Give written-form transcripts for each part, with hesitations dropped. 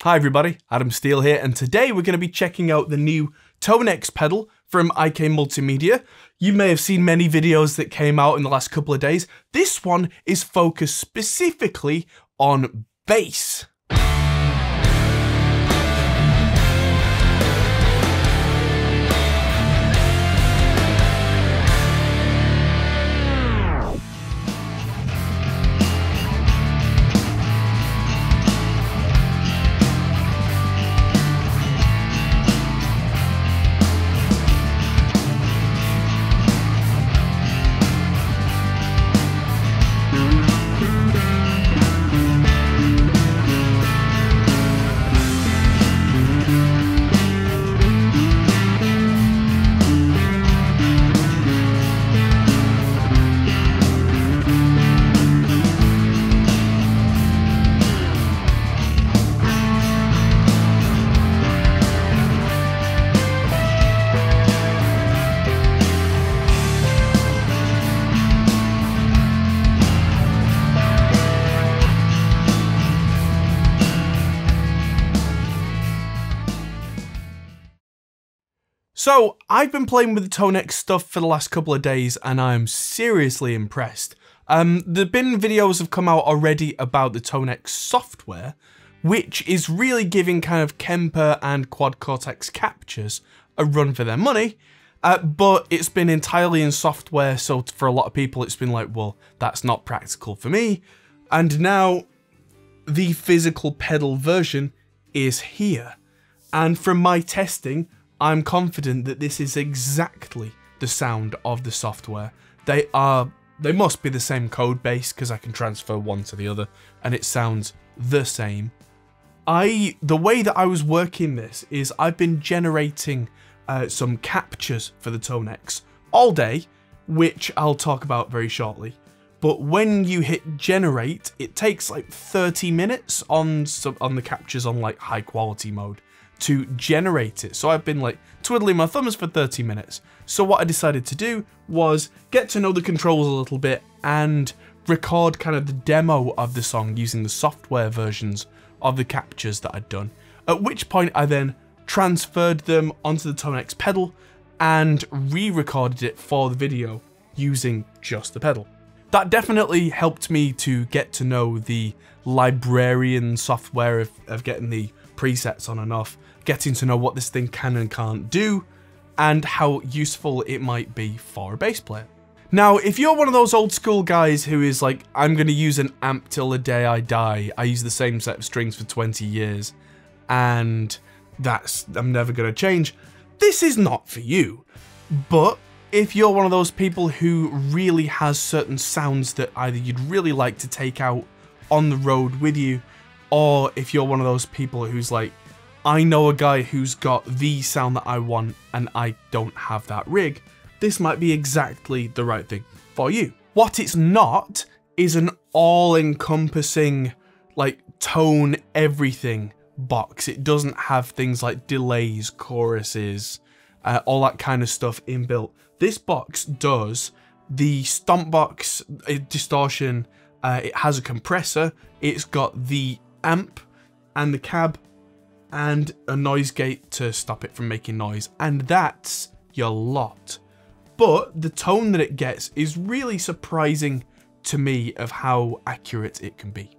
Hi everybody, Adam Steele here, and today we're going to be checking out the new Tonex Pedal from IK Multimedia. You may have seen many videos that came out in the last couple of days. This one is focused specifically on bass. So, I've been playing with the Tonex stuff for the last couple of days and I'm seriously impressed. There've been videos have come out already about the Tonex software, which is really giving kind of Kemper and Quad Cortex captures a run for their money, but it's been entirely in software, so for a lot of people it's been like, well, that's not practical for me. And now the physical pedal version is here. And from my testing, I'm confident that this is exactly the sound of the software. They must be the same code base because I can transfer one to the other and it sounds the same. The way that I was working this is I've been generating some captures for the Tonex all day, which I'll talk about very shortly. But when you hit generate, it takes like 30 minutes on the captures on like high quality mode to generate it. So I've been like twiddling my thumbs for 30 minutes. So what I decided to do was get to know the controls a little bit and record kind of the demo of the song using the software versions of the captures that I'd done. At which point I then transferred them onto the Tonex pedal and re-recorded it for the video using just the pedal. That definitely helped me to get to know the librarian software of getting the presets on and off, getting to know what this thing can and can't do, and how useful it might be for a bass player. Now, if you're one of those old school guys who is like, I'm going to use an amp till the day I die, I use the same set of strings for 20 years, and I'm never going to change, this is not for you. But if you're one of those people who really has certain sounds that either you'd really like to take out on the road with you, or if you're one of those people who's like, I know a guy who's got the sound that I want and I don't have that rig, this might be exactly the right thing for you. What it's not is an all-encompassing, like, tone everything box. It doesn't have things like delays, choruses, all that kind of stuff inbuilt. This box does the stomp box, distortion, it has a compressor, it's got the amp and the cab and a noise gate to stop it from making noise, and that's your lot. But the tone that it gets is really surprising to me of how accurate it can be.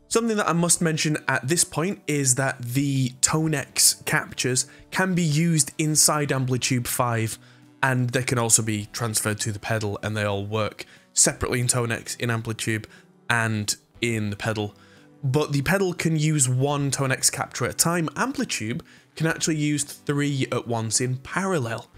Something that I must mention at this point is that the Tonex captures can be used inside Amplitube 5, and they can also be transferred to the pedal, and they all work separately in Tonex, in Amplitube, and in the pedal. But the pedal can use one Tonex capture at a time. Amplitube can actually use 3 at once in parallel,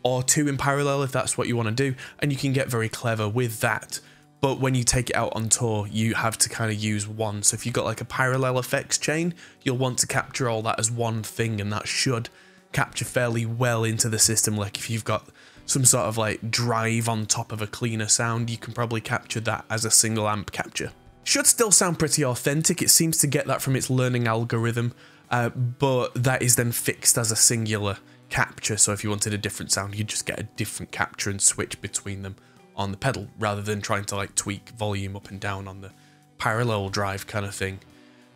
or 2 in parallel if that's what you want to do, and you can get very clever with that. But when you take it out on tour, you have to kind of use one. So if you've got like a parallel effects chain, you'll want to capture all that as one thing, and that should capture fairly well into the system. Like if you've got some sort of like drive on top of a cleaner sound, you can probably capture that as a single amp capture. Should still sound pretty authentic. It seems to get that from its learning algorithm, but that is then fixed as a singular capture. So if you wanted a different sound, you'd just get a different capture and switch between them on the pedal, rather than trying to like tweak volume up and down on the parallel drive kind of thing.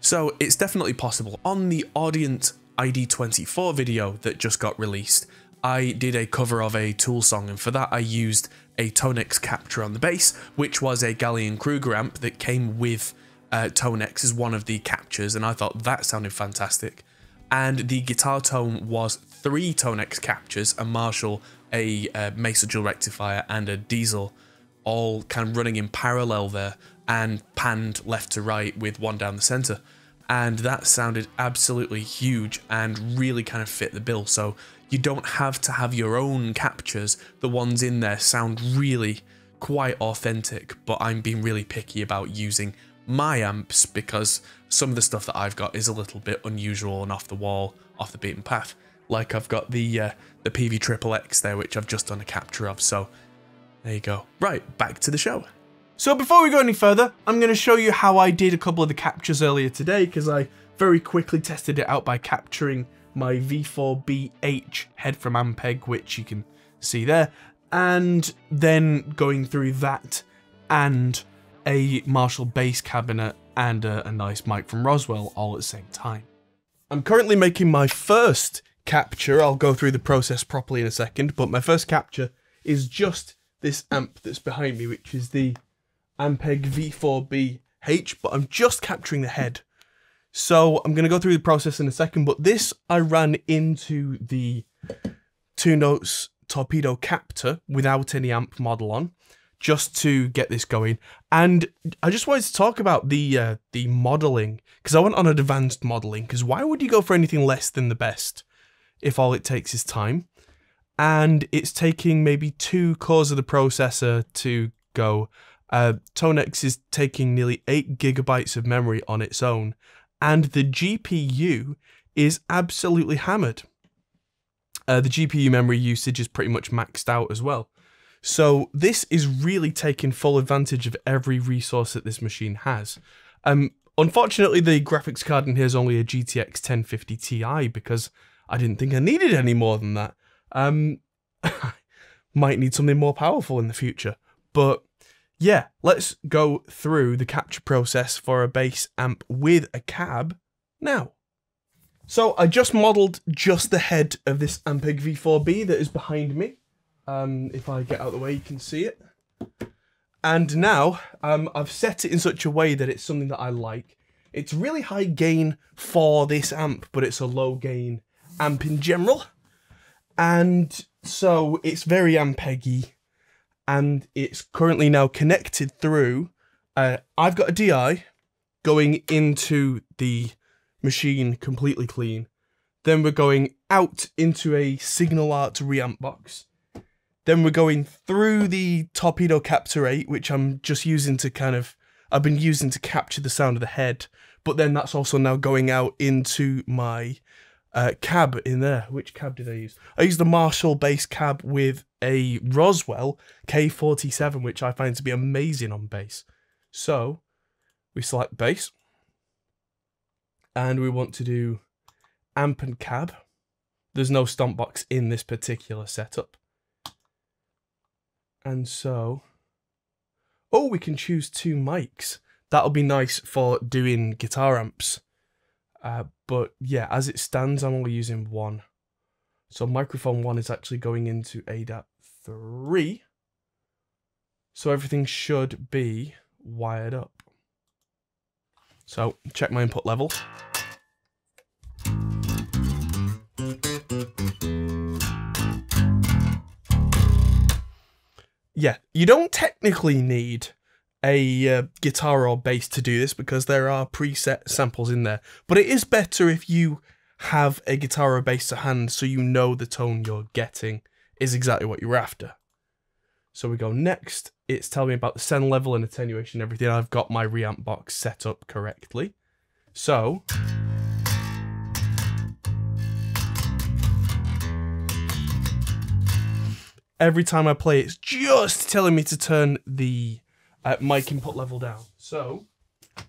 So it's definitely possible. On the Audient ID24 video that just got released, I did a cover of a Tool song, and for that I used a Tonex capture on the bass, which was a Gallien-Kruger amp that came with Tonex as one of the captures, and I thought that sounded fantastic. And the guitar tone was 3 Tonex captures, a Marshall, a Mesa dual rectifier, and a Diesel, all kind of running in parallel there, and panned left to right with one down the center. And that sounded absolutely huge and really kind of fit the bill. So you don't have to have your own captures. The ones in there sound really quite authentic, but I'm being really picky about using my amps because some of the stuff that I've got is a little bit unusual and off the wall, off the beaten path. Like I've got the PV Triple X there, which I've just done a capture of. So there you go. Right, back to the show. So before we go any further, I'm going to show you how I did a couple of the captures earlier today, because I very quickly tested it out by capturing my V4BH head from Ampeg, which you can see there, and then going through that and a Marshall bass cabinet and a nice mic from Roswell all at the same time. I'm currently making my first capture. I'll go through the process properly in a second, but my first capture is just this amp that's behind me, which is the Ampeg V4BH, but I'm just capturing the head. So I'm going to go through the process in a second, but this I ran into the 2 Notes torpedo captor without any amp model on, just to get this going. And I just wanted to talk about the modeling, because I went on advanced modeling, because why would you go for anything less than the best if all it takes is time? And it's taking maybe 2 cores of the processor to go. Tonex is taking nearly 8 gigabytes of memory on its own, and the GPU is absolutely hammered. The GPU memory usage is pretty much maxed out as well. So this is really taking full advantage of every resource that this machine has. Unfortunately, the graphics card in here is only a GTX 1050 Ti, because I didn't think I needed any more than that. Might need something more powerful in the future, but yeah, let's go through the capture process for a bass amp with a cab now. So I just modelled just the head of this Ampeg V4B that is behind me. If I get out of the way, you can see it. And now I've set it in such a way that it's something that I like. It's really high gain for this amp, but it's a low gain amp in general. And so it's very Ampeg-y. And it's currently now connected through, I've got a DI going into the machine completely clean. Then we're going out into a Signal Art reamp box. Then we're going through the Torpedo Captor 8, which I'm just using to I've been using to capture the sound of the head. But then that's also now going out into my cab in there. Which cab did I use? I used the Marshall bass cab with a Roswell K47, which I find to be amazing on bass. So we select bass, and we want to do amp and cab. There's no stomp box in this particular setup. And so, oh, we can choose 2 mics. That'll be nice for doing guitar amps. But yeah, as it stands, I'm only using 1. So microphone 1 is actually going into ADAT3. So everything should be wired up. So check my input level. Yeah, you don't technically need a guitar or bass to do this because there are preset samples in there. But it is better if you have a guitar or bass to hand so you know the tone you're getting is exactly what you're after. So we go next. It's telling me about the send level and attenuation and everything. I've got my reamp box set up correctly. So every time I play, it's just telling me to turn the mic input level down. So I'm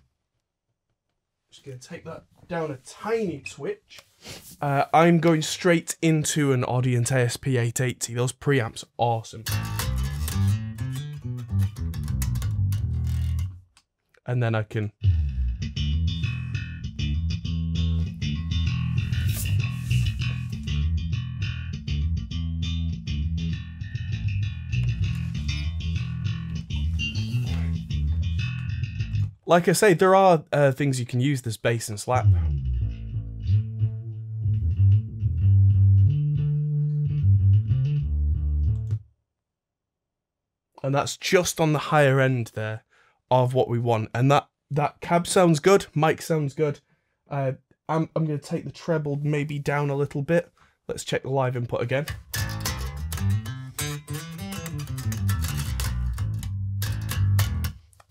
just going to take that down a tiny twitch. I'm going straight into an Audient ASP 880. Those preamps are awesome. And then I can like I say, there are things you can use this bass and slap. And that's just on the higher end there of what we want. And that cab sounds good, mic sounds good. I'm going to take the treble maybe down a little bit. Let's check the live input again.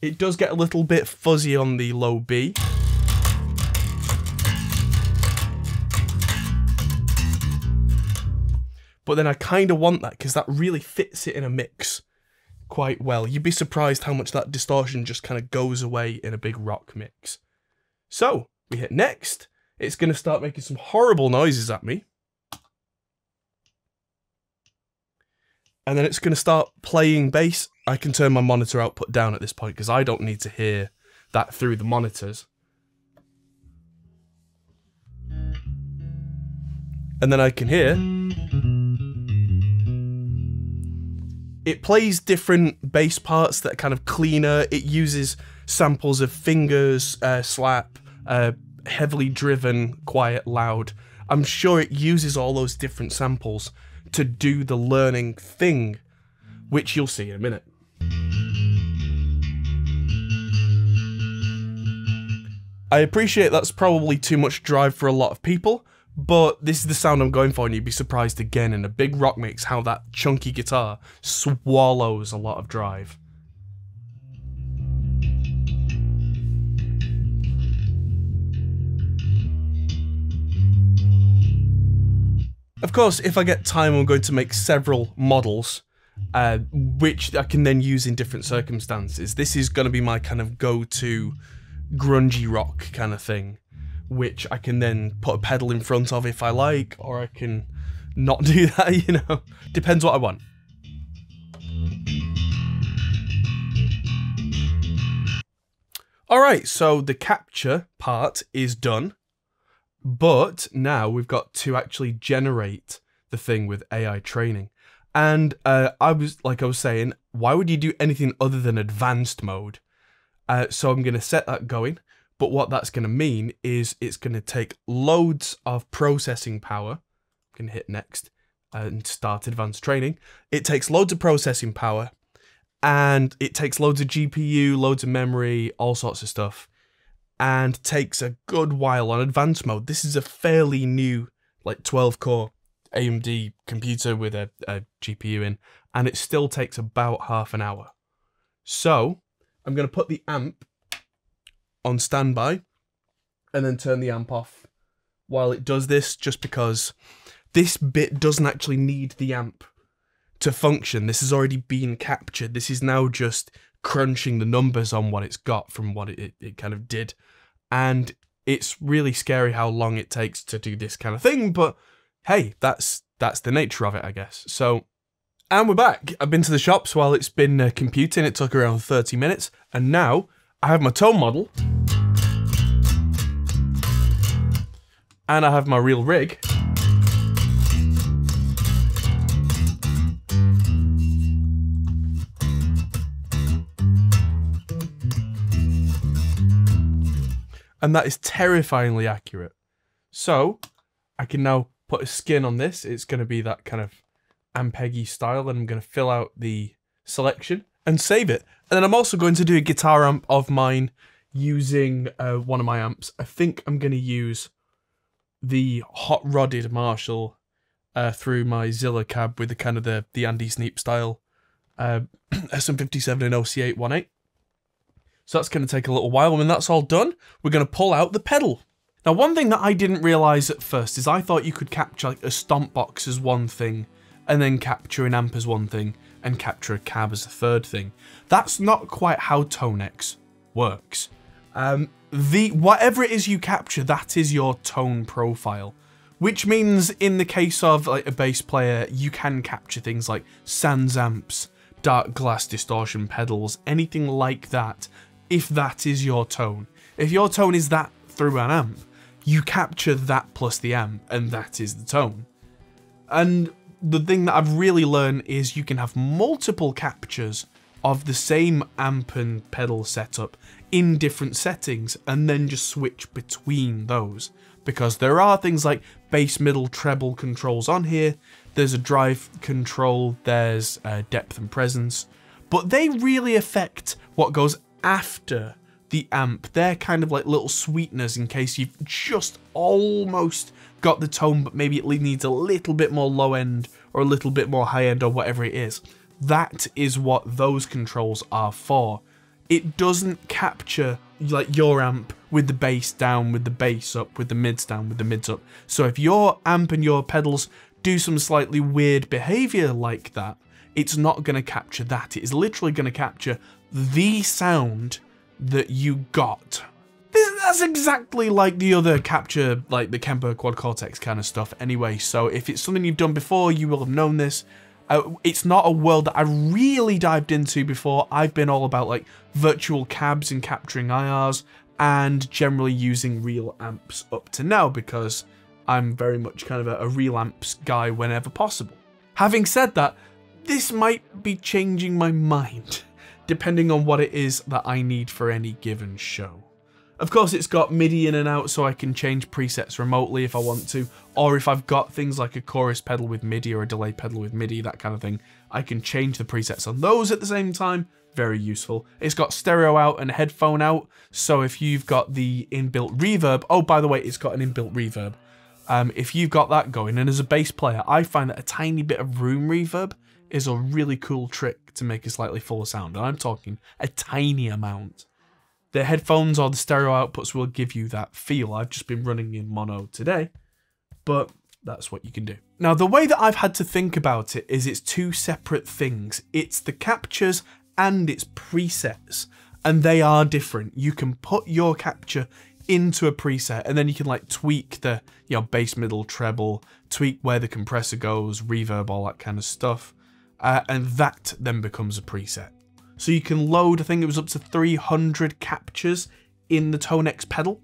It does get a little bit fuzzy on the low B. But then I kind of want that because that really fits it in a mix quite well. You'd be surprised how much that distortion just kind of goes away in a big rock mix. So, we hit next. It's going to start making some horrible noises at me. And then it's going to start playing bass. I can turn my monitor output down at this point because I don't need to hear that through the monitors. And then I can hear it plays different bass parts that are kind of cleaner. It uses samples of fingers, slap, heavily driven, quiet, loud. I'm sure it uses all those different samples to do the learning thing, which you'll see in a minute. I appreciate that's probably too much drive for a lot of people, but this is the sound I'm going for, and you'd be surprised again in a big rock mix how that chunky guitar swallows a lot of drive. Of course, if I get time, I'm going to make several models, which I can then use in different circumstances. This is going to be my kind of go-to grungy rock kind of thing, which I can then put a pedal in front of if I like, or I can not do that, you know. Depends what I want. Alright, so the capture part is done. But now we've got to actually generate the thing with AI training. And I was saying, why would you do anything other than advanced mode? So I'm going to set that going. But what that's going to mean is it's going to take loads of processing power. I'm going to hit next and start advanced training. It takes loads of processing power. And it takes loads of GPU, loads of memory, all sorts of stuff. And takes a good while on advanced mode. This is a fairly new, like 12-core AMD computer with a GPU in, and it still takes about half an hour. So I'm going to put the amp on standby and then turn the amp off while it does this, just because this bit doesn't actually need the amp to function. This has already been captured. This is now just crunching the numbers on what it's got from what it kind of did. And it's really scary how long it takes to do this kind of thing, but hey, that's the nature of it, I guess. So, and we're back. I've been to the shops while it's been computing. It took around 30 minutes, and now I have my tone model, and I have my real rig. And that is terrifyingly accurate. So I can now put a skin on this. It's going to be that kind of Ampeggy style, and I'm going to fill out the selection and save it. And then I'm also going to do a guitar amp of mine using one of my amps. I think I'm going to use the hot rodded Marshall through my Zilla cab with the kind of the Andy Sneap style SM57 and OC818. So that's going to take a little while. When that's all done, we're going to pull out the pedal. Now, one thing that I didn't realise at first is I thought you could capture like a stomp box as one thing, and then capture an amp as one thing, and capture a cab as a third thing. That's not quite how Tonex works. Whatever it is you capture, that is your tone profile. Which means in the case of like a bass player, you can capture things like sans amps, dark glass distortion pedals, anything like that, if that is your tone. If your tone is that through an amp, you capture that plus the amp, and that is the tone. And the thing that I've really learned is you can have multiple captures of the same amp and pedal setup in different settings and then just switch between those. Because there are things like bass, middle, treble controls on here. There's a drive control, there's depth and presence, but they really affect what goes after the amp. They're kind of like little sweeteners in case you've just almost got the tone, but maybe it needs a little bit more low end or a little bit more high end or whatever it is. That is what those controls are for. It doesn't capture like your amp with the bass down, with the bass up, with the mids down, with the mids up. So if your amp and your pedals do some slightly weird behavior like that, it's not going to capture that. It is literally going to capture the sound that you got. That's exactly like the other capture, like the Kemper Quad Cortex kind of stuff anyway. So if it's something you've done before, you will have known this. It's not a world that I really dived into before. I've been all about like virtual cabs and capturing IRs and generally using real amps up to now because I'm very much kind of a real amps guy whenever possible. Having said that, this might be changing my mind depending on what it is that I need for any given show. Of course, it's got MIDI in and out, so I can change presets remotely if I want to, or if I've got things like a chorus pedal with MIDI or a delay pedal with MIDI, that kind of thing, I can change the presets on those at the same time. Very useful. It's got stereo out and headphone out, so if you've got the inbuilt reverb, oh, by the way, it's got an inbuilt reverb. If you've got that going, and as a bass player, I find that a tiny bit of room reverb is a really cool trick to make a slightly fuller sound, and I'm talking a tiny amount. The headphones or the stereo outputs will give you that feel. I've just been running in mono today, but that's what you can do. Now, the way that I've had to think about it is it's two separate things. It's the captures and its presets, and they are different. You can put your capture into a preset, and then you can like tweak the, you know, bass, middle, treble, tweak where the compressor goes, reverb, all that kind of stuff, and that then becomes a preset. So you can load, I think it was up to 300 captures in the Tonex Pedal,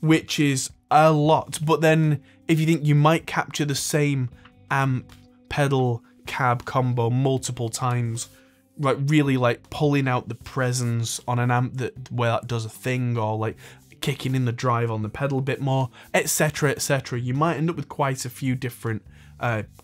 which is a lot. But then if you think you might capture the same amp, pedal, cab combo multiple times, like really like pulling out the presence on an amp where that does a thing, or like kicking in the drive on the pedal a bit more, etc, etc, you might end up with quite a few different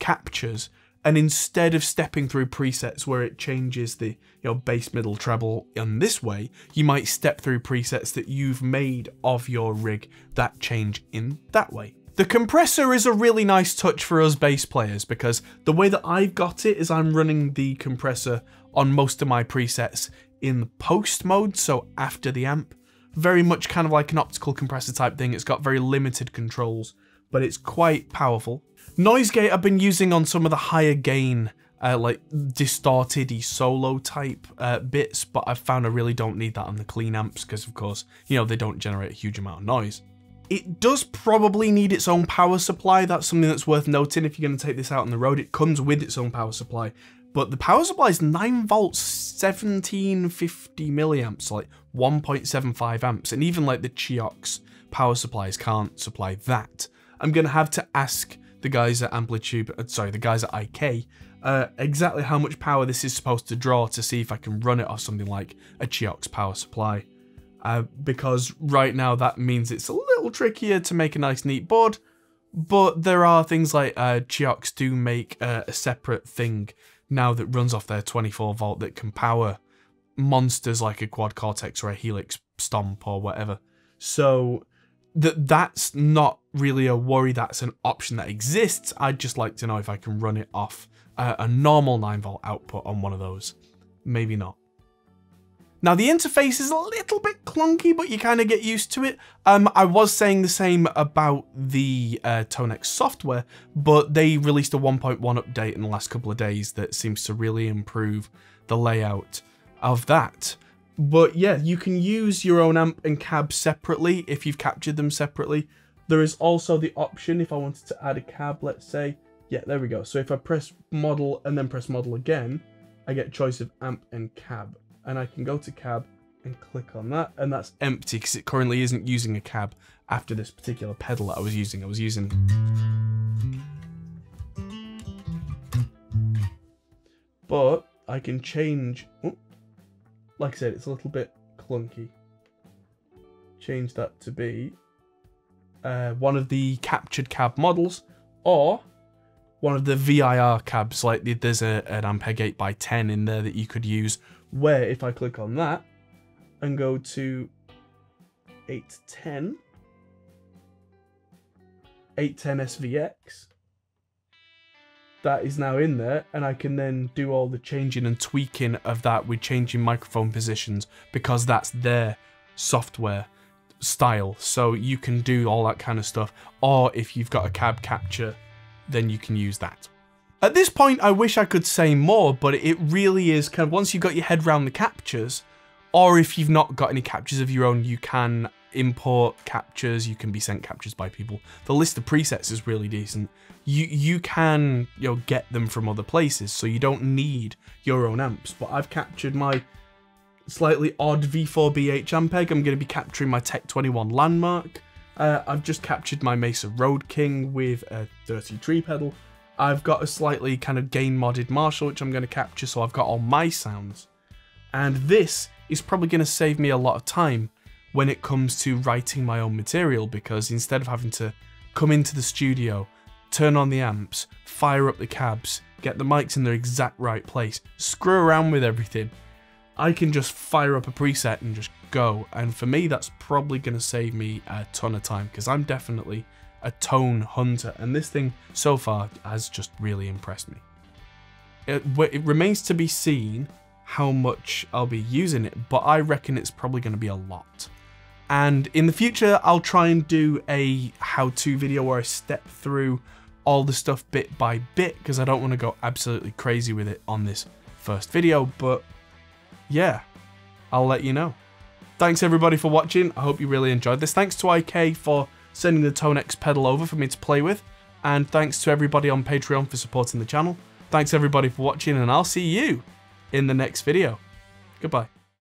captures. And instead of stepping through presets where it changes the bass, middle, treble in this way, you might step through presets that you've made of your rig that change in that way. The compressor is a really nice touch for us bass players because the way that I've got it is I'm running the compressor on most of my presets in the post mode, so after the amp. Very much kind of like an optical compressor type thing. It's got very limited controls, but it's quite powerful. Noise gate I've been using on some of the higher gain, like distorted-y solo type bits, but I've found I really don't need that on the clean amps because, of course, they don't generate a huge amount of noise. It does probably need its own power supply. That's something that's worth noting if you're going to take this out on the road. It comes with its own power supply, but the power supply is 9 volts, 1750 milliamps, so like 1.75 amps, and even like the Chiox power supplies can't supply that. I'm going to have to ask the guys at the guys at IK, exactly how much power this is supposed to draw to see if I can run it off something like a Chiox power supply. Because right now that means it's a little trickier to make a nice neat board, but there are things like Chiox do make a separate thing now that runs off their 24 volt that can power monsters like a Quad Cortex or a Helix Stomp or whatever. So that's not really a worry, that's an option that exists. I'd just like to know if I can run it off a normal 9 volt output on one of those. Maybe not. Now the interface is a little bit clunky, but you kind of get used to it. I was saying the same about the Tonex software, but they released a 1.1 update in the last couple of days that seems to really improve the layout of that. But yeah, you can use your own amp and cab separately if you've captured them separately. There is also the option if I wanted to add a cab, let's say. Yeah, there we go. So if I press model and then press model again, I get choice of amp and cab. And I can go to cab and click on that, and that's empty because it currently isn't using a cab after this particular pedal that I was using. But I can change, like I said, it's a little bit clunky. Change that to be one of the captured cab models, or one of the VIR cabs. Like there's an Ampeg 8x10 in there that you could use, where if I click on that and go to 810 SVX, that is now in there, and I can then do all the changing and tweaking of that with changing microphone positions, because that's their software style. So you can do all that kind of stuff, or if you've got a cab capture, then you can use that. At this point, I wish I could say more, but it really is kind of, once you've got your head around the captures, or if you've not got any captures of your own, you can import captures, you can be sent captures by people. The list of presets is really decent. You can, you know, get them from other places, so you don't need your own amps. But I've captured my slightly odd V4BH Ampeg. I'm going to be capturing my Tech 21 Landmark. I've just captured my Mesa Road King with a Dirty Tree pedal. I've got a slightly kind of gain modded Marshall, which I'm going to capture, so I've got all my sounds. And this is probably going to save me a lot of time when it comes to writing my own material, because instead of having to come into the studio, turn on the amps, fire up the cabs, get the mics in their exact right place, screw around with everything, I can just fire up a preset and just go. And for me, that's probably going to save me a ton of time, because I'm definitely a tone hunter, and this thing so far has just really impressed me. It remains to be seen how much I'll be using it, but I reckon it's probably going to be a lot. And in the future, I'll try and do a how-to video where I step through all the stuff bit by bit, because I don't want to go absolutely crazy with it on this first video, but yeah, I'll let you know. Thanks everybody for watching. I hope you really enjoyed this. Thanks to IK for sending the Tonex Pedal over for me to play with, and thanks to everybody on Patreon for supporting the channel. Thanks everybody for watching, and I'll see you in the next video. Goodbye.